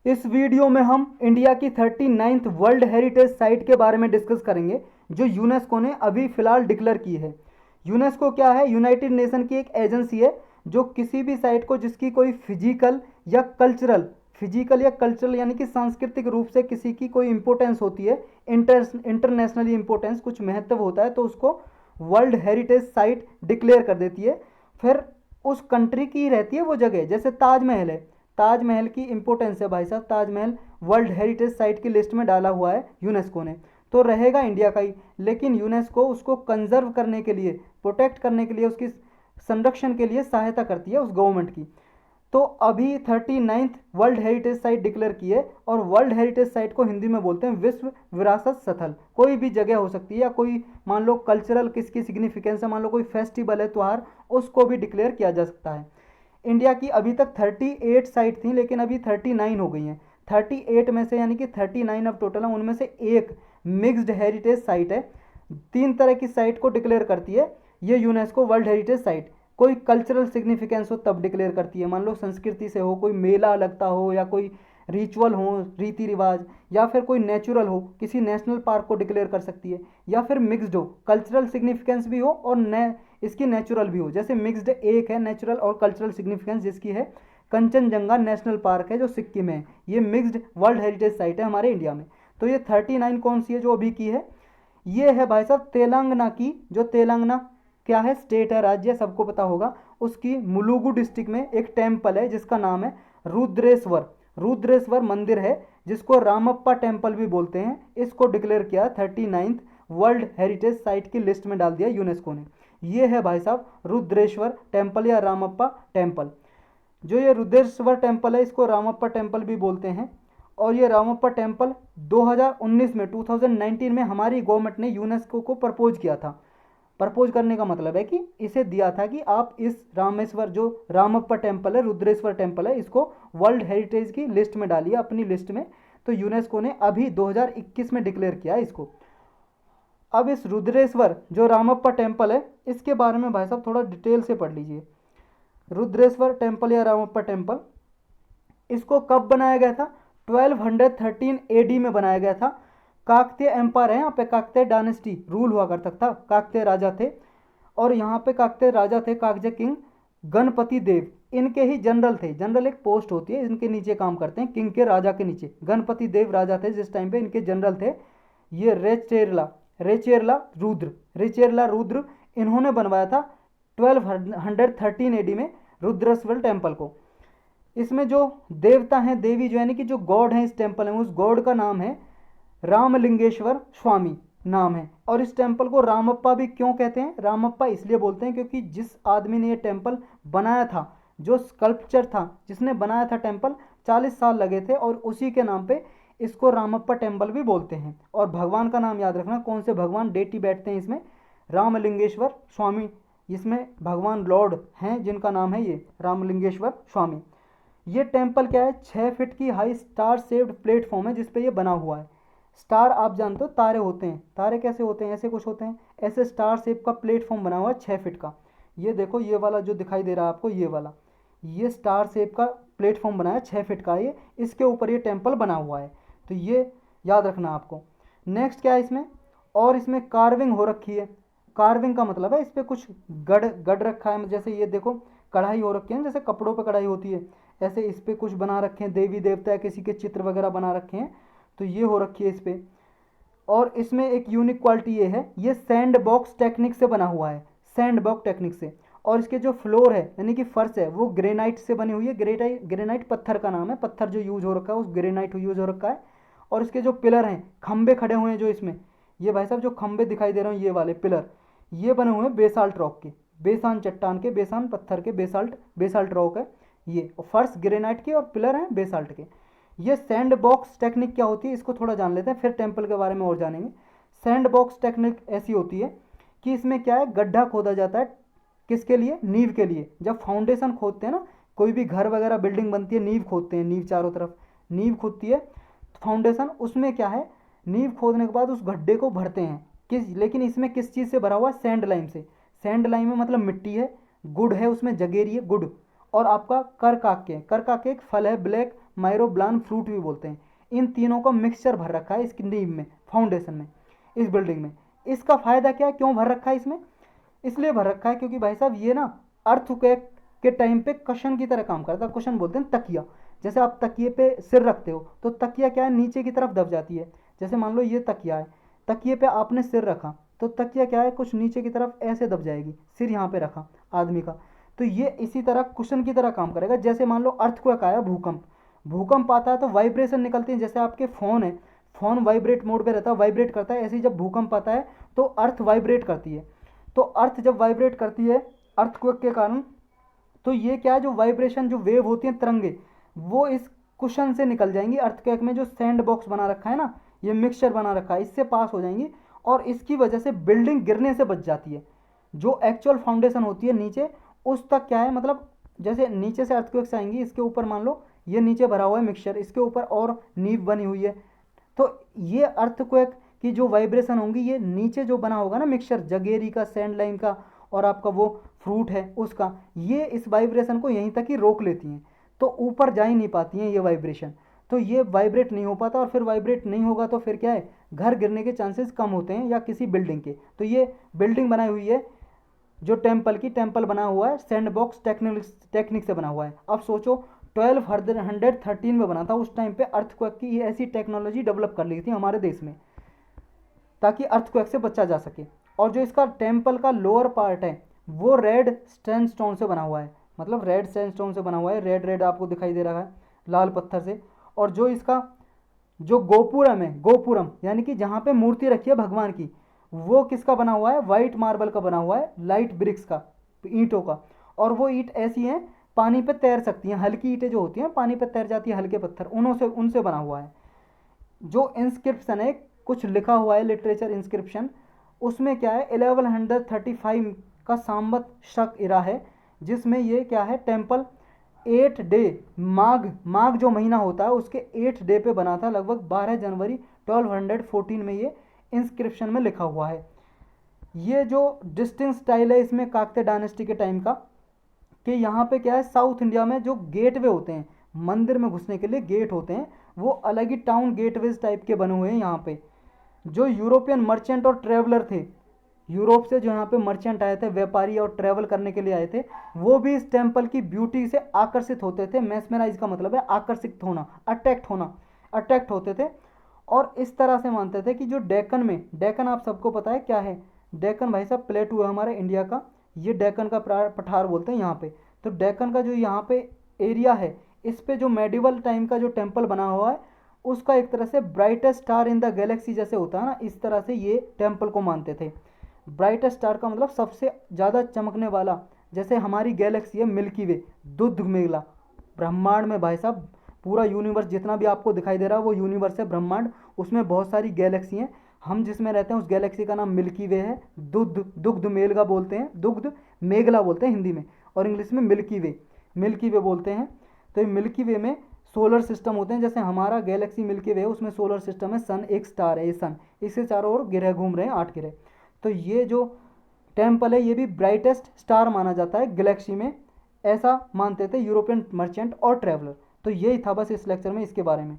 इस वीडियो में हम इंडिया की 39th वर्ल्ड हेरिटेज साइट के बारे में डिस्कस करेंगे जो यूनेस्को ने अभी फ़िलहाल डिक्लेयर की है। यूनेस्को क्या है? यूनाइटेड नेशन की एक एजेंसी है जो किसी भी साइट को जिसकी कोई फिजिकल या कल्चरल यानी कि सांस्कृतिक रूप से किसी की कोई इंपॉर्टेंस होती है, इंटरनेशनली इंपॉर्टेंस कुछ महत्व होता है, तो उसको वर्ल्ड हेरिटेज साइट डिक्लेयर कर देती है। फिर उस कंट्री की रहती है वो जगह। जैसे ताजमहल है, ताजमहल की इंपॉर्टेंस है भाई साहब, ताजमहल वर्ल्ड हेरिटेज साइट की लिस्ट में डाला हुआ है यूनेस्को ने, तो रहेगा इंडिया का ही। लेकिन यूनेस्को उसको कंजर्व करने के लिए, प्रोटेक्ट करने के लिए, उसकी संरक्षण के लिए सहायता करती है उस गवर्नमेंट की। तो अभी 39th world heritage site declare की है, और वर्ल्ड हेरिटेज साइट को हिंदी में बोलते हैं विश्व विरासत स्थल। कोई भी जगह हो सकती है, या कोई मान लो कल्चरल किसकी सिग्निफिकेंस है, मान लो कोई फेस्टिवल है, त्यौहार, उसको भी डिक्लेयर किया जा सकता है। इंडिया की अभी तक 38 साइट थी, लेकिन अभी 39 हो गई हैं। 38 में से यानी कि 39 अब टोटल है, उनमें से एक मिक्स्ड हेरिटेज साइट है। 3 तरह की साइट को डिक्लेयर करती है ये यूनेस्को वर्ल्ड हेरिटेज साइट। कोई कल्चरल सिग्निफिकेंस हो तब डिक्लेयर करती है, मान लो संस्कृति से हो, कोई मेला लगता हो, या कोई रिचुअल हो, रीति रिवाज, या फिर कोई नेचुरल हो, किसी नेशनल पार्क को डिक्लेयर कर सकती है। या फिर मिक्स्ड हो, कल्चरल सिग्निफिकेंस भी हो और इसकी नेचुरल भी हो। जैसे मिक्स्ड एक है नेचुरल और कल्चरल सिग्निफिकेंस, जिसकी है कंचनजंगा नेशनल पार्क है जो सिक्किम में है। ये मिक्स्ड वर्ल्ड हेरिटेज साइट है हमारे इंडिया में। तो ये 39 कौन सी है जो अभी की है? ये है भाई साहब तेलंगाना की। जो तेलंगाना क्या है, स्टेट है, राज्य है, सबको पता होगा। उसकी मुलुगु डिस्ट्रिक्ट में एक टेम्पल है जिसका नाम है रुद्रेश्वर। रुद्रेश्वर मंदिर है जिसको रामप्पा टेम्पल भी बोलते हैं। इसको डिक्लेयर किया 39th वर्ल्ड हेरिटेज साइट की लिस्ट में डाल दिया यूनेस्को ने। ये है भाई साहब रुद्रेश्वर टेम्पल या रामप्पा टेम्पल। जो ये रुद्रेश्वर टेम्पल है इसको रामप्पा टेम्पल भी बोलते हैं। और ये रामप्पा टेम्पल 2019 में हमारी गवर्नमेंट ने यूनेस्को को प्रपोज किया था। प्रपोज करने का मतलब है कि इसे दिया था कि आप इस रामेश्वर, जो रामप्पा टेम्पल है, रुद्रेश्वर टेम्पल है, इसको वर्ल्ड हेरिटेज की लिस्ट में डालिए, अपनी लिस्ट में। तो यूनेस्को ने अभी 2021 में डिक्लेयर किया इसको। अब इस रुद्रेश्वर जो रामप्पा टेम्पल है इसके बारे में भाई साहब थोड़ा डिटेल से पढ़ लीजिए। रुद्रेश्वर टेम्पल या रामप्पा टेम्पल, इसको कब बनाया गया था? 1213 एडी में बनाया गया था। काकतीय एम्पायर है यहाँ पे, काकतीय डायनेस्टी रूल हुआ करता था, काकतीय राजा थे। और यहाँ पे काकतीय राजा थे, काकतीय किंग गणपति देव, इनके ही जनरल थे। जनरल एक पोस्ट होती है, इनके नीचे काम करते हैं, किंग के राजा के नीचे। गणपति देव राजा थे जिस टाइम पे, इनके जनरल थे। ये रेचेरला रुद्र इन्होंने बनवाया था 1213 एडी में रुद्रेश्वर टेम्पल को। इसमें जो देवता हैं, देवी जो यानी कि जो गॉड हैं इस टेम्पल में, उस गॉड का नाम है रामलिंगेश्वर स्वामी नाम है। और इस टेम्पल को रामप्पा भी क्यों कहते हैं? रामप्पा इसलिए बोलते हैं क्योंकि जिस आदमी ने ये टेम्पल बनाया था, जो स्कल्पचर था जिसने बनाया था टेम्पल, 40 साल लगे थे, और उसी के नाम पे इसको रामप्पा टेम्पल भी बोलते हैं। और भगवान का नाम याद रखना, कौन से भगवान डेटी बैठते हैं इसमें? रामलिंगेश्वर स्वामी, इसमें भगवान लॉर्ड हैं जिनका नाम है ये रामलिंगेश्वर स्वामी। ये टेम्पल क्या है? 6 फीट की हाई स्टार शेप्ड प्लेटफॉर्म है जिसपे ये बना हुआ है। स्टार आप जानते हो तारे होते हैं, तारे कैसे होते हैं? ऐसे कुछ होते हैं, ऐसे स्टार शेप का प्लेटफॉर्म बना हुआ है 6 फीट का। ये देखो, ये वाला जो दिखाई दे रहा है आपको, ये वाला, ये स्टार शेप का प्लेटफॉर्म बना है 6 फीट का, ये इसके ऊपर ये टेम्पल बना हुआ है। तो ये याद रखना आपको। नेक्स्ट क्या है इसमें? और इसमें कार्विंग हो रखी है। कार्विंग का मतलब है इस पर कुछ गढ़ गढ़ रखा है। जैसे ये देखो, कढ़ाई हो रखी है, जैसे कपड़ों पर कढ़ाई होती है, ऐसे इस पर कुछ बना रखे हैं, देवी देवता किसी के चित्र वगैरह बना रखे हैं, तो ये हो रखी है इस पर। और इसमें एक यूनिक क्वालिटी ये है, ये सैंड बॉक्स टेक्निक से बना हुआ है, सैंड बॉक्स टेक्निक से। और इसके जो फ्लोर है यानी कि फर्श है वो ग्रेनाइट से बनी हुई है। ग्रेनाइट पत्थर का नाम है, पत्थर जो यूज हो रखा है उस ग्रेनाइट यूज हो रखा है। और इसके जो पिलर हैं, खंबे खड़े हुए हैं जो इसमें, ये भाई साहब जो खंबे दिखाई दे रहे हैं, ये वाले पिलर, ये बने हुए हैं बेसाल्ट रॉक के, बेसान चट्टान के, बेसान पत्थर के, बेसाल्ट रॉक है ये। और फर्श ग्रेनाइट के और पिलर हैं बेसाल्ट के। ये सैंड बॉक्स टेक्निक क्या होती है इसको थोड़ा जान लेते हैं, फिर टेम्पल के बारे में और जानेंगे। सैंड बॉक्स टेक्निक ऐसी होती है कि इसमें क्या है, गड्ढा खोदा जाता है, किसके लिए? नींव के लिए। जब फाउंडेशन खोदते हैं ना, कोई भी घर वगैरह बिल्डिंग बनती है, नींव खोदते हैं, नींव चारों तरफ नींव खोदती है फाउंडेशन। उसमें क्या है, नींव खोदने के बाद उस गड्ढे को भरते हैं लेकिन इसमें किस चीज़ से भरा हुआ है? सैंड लाइम से। सैंड लाइम में मतलब मिट्टी है, गुड़ है उसमें, जगेरी है, गुड़। और आपका करकाके एक फल है, ब्लैक माइरोब्लान फ्रूट भी बोलते हैं। इन तीनों का मिक्सचर भर रखा है इसकी नींव में, फाउंडेशन में, इस बिल्डिंग में। इसका फायदा क्या है, क्यों भर रखा है इसमें? इसलिए भर रखा है क्योंकि भाई साहब ये ना अर्थक्वेक के टाइम पे कुशन की तरह काम करता है। कुशन बोलते हैं तकिया। जैसे आप तकिए पे सिर रखते हो तो तकिया क्या है, नीचे की तरफ दब जाती है। जैसे मान लो ये तकिया है, तकिए पे आपने सिर रखा तो तकिया क्या है, कुछ नीचे की तरफ ऐसे दब जाएगी। सिर यहाँ पे रखा आदमी का, तो ये इसी तरह कुशन की तरह काम करेगा। जैसे मान लो अर्थक्वेक आया, भूकंप, भूकंप आता है तो वाइब्रेशन निकलती है। जैसे आपके फ़ोन है, फ़ोन वाइब्रेट मोड पे रहता है, वाइब्रेट करता है, ऐसे ही जब भूकंप आता है तो अर्थ वाइब्रेट करती है। तो अर्थ जब वाइब्रेट करती है अर्थक्वेक के कारण, तो ये क्या है, जो वाइब्रेशन, जो वेव होती हैं, तरंगे, वो इस कुशन से निकल जाएंगी। अर्थक्वेक में जो सैंड बॉक्स बना रखा है ना, ये मिक्सचर बना रखा है, इससे पास हो जाएंगी और इसकी वजह से बिल्डिंग गिरने से बच जाती है। जो एक्चुअल फाउंडेशन होती है नीचे, उस तक क्या है, मतलब जैसे नीचे से अर्थक्वेक से आएंगी, इसके ऊपर मान लो ये नीचे भरा हुआ है मिक्सचर, इसके ऊपर और नींव बनी हुई है, तो ये अर्थक्वेक की जो वाइब्रेशन होंगी, ये नीचे जो बना होगा ना मिक्सचर, जगेरी का, सैंड लाइम का और आपका वो फ्रूट है उसका, ये इस वाइब्रेशन को यहीं तक ही रोक लेती हैं, तो ऊपर जा ही नहीं पाती हैं ये वाइब्रेशन। तो ये वाइब्रेट नहीं हो पाता, और फिर वाइब्रेट नहीं होगा तो फिर क्या है, घर गिरने के चांसेस कम होते हैं, या किसी बिल्डिंग के। तो ये बिल्डिंग बनाई हुई है जो टेम्पल की, टेम्पल बना हुआ है सैंड बॉक्स टेक्निक से बना हुआ है। अब सोचो 1213 में बना था, उस टाइम पे अर्थक्वेक की ये ऐसी टेक्नोलॉजी डेवलप कर ली थी हमारे देश में, ताकि अर्थक्वेक से बचा जा सके। और जो इसका टेम्पल का लोअर पार्ट है वो रेड सैंडस्टोन से बना हुआ है, मतलब रेड सैंडस्टोन से बना हुआ है, रेड रेड आपको दिखाई दे रहा है, लाल पत्थर से। और जो इसका जो गोपुरम है, गोपुरम यानी कि जहाँ पे मूर्ति रखी है भगवान की, वो किसका बना हुआ है, वाइट मार्बल का बना हुआ है, लाइट ब्रिक्स का, ईंटों का। और वो ईंट ऐसी हैं पानी पे तैर सकती हैं, हल्की ईंटें जो होती हैं पानी पे तैर जाती है, हल्के पत्थर, उनसे बना हुआ है। जो इंस्क्रिप्शन है, कुछ लिखा हुआ है लिटरेचर इंस्क्रिप्शन, उसमें क्या है 1135 का सांबत शक इरा है, जिसमें ये क्या है, टेम्पल 8 डे, माघ जो महीना होता है उसके 8 डे पे बना था, लगभग 12 जनवरी 1214 में ये इंस्क्रिप्शन में लिखा हुआ है। ये जो डिस्टिंग स्टाइल है इसमें काकतीय डायनेस्टी के टाइम का, कि यहाँ पे क्या है, साउथ इंडिया में जो गेटवे होते हैं, मंदिर में घुसने के लिए गेट होते हैं, वो अलग ही टाउन गेटवेज टाइप के बने हुए हैं यहाँ पे। जो यूरोपियन मर्चेंट और ट्रेवलर थे, यूरोप से जो यहाँ पे मर्चेंट आए थे, व्यापारी और ट्रैवल करने के लिए आए थे, वो भी इस टेम्पल की ब्यूटी से आकर्षित होते थे। मैस्मराइज का मतलब है आकर्षित होना, अट्रैक्ट होते थे। और इस तरह से मानते थे कि जो डेक्कन में, डेक्कन आप सबको पता है क्या है, डेक्कन भाई साहब प्लेटू है हमारे इंडिया का, ये डेक्कन का पठार बोलते हैं यहाँ पे। तो डेक्कन का जो यहाँ पे एरिया है, इस पे जो मेडिवल टाइम का जो टेम्पल बना हुआ है, उसका एक तरह से brightest star in the Galaxy जैसे होता है ना, इस तरह से ये टेम्पल को मानते थे। ब्राइटेस्ट स्टार का मतलब सबसे ज़्यादा चमकने वाला, जैसे हमारी गैलेक्सी है मिल्की वे, दुध मेला, ब्रह्मांड में भाई साहब पूरा यूनिवर्स जितना भी आपको दिखाई दे रहा है वो यूनिवर्स है, ब्रह्मांड, उसमें बहुत सारी गैलेक्सी हैं। हम जिसमें रहते हैं उस गैलेक्सी का नाम मिल्की वे है। दुग्ध मेलगा बोलते हैं, दुग्ध मेघला बोलते हैं हिंदी में, और इंग्लिश में मिल्की वे बोलते हैं। तो ये मिल्की वे में सोलर सिस्टम होते हैं, जैसे हमारा गैलेक्सी मिल्की वे है, उसमें सोलर सिस्टम है, सन एक स्टार है, ये सन, इसके चारों ओर ग्रह घूम रहे हैं, 8 ग्रह। तो ये जो टेम्पल है ये भी ब्राइटेस्ट स्टार माना जाता है गैलेक्सी में, ऐसा मानते थे यूरोपियन मर्चेंट और ट्रैवलर। तो यही था बस इस लेक्चर में इसके बारे में।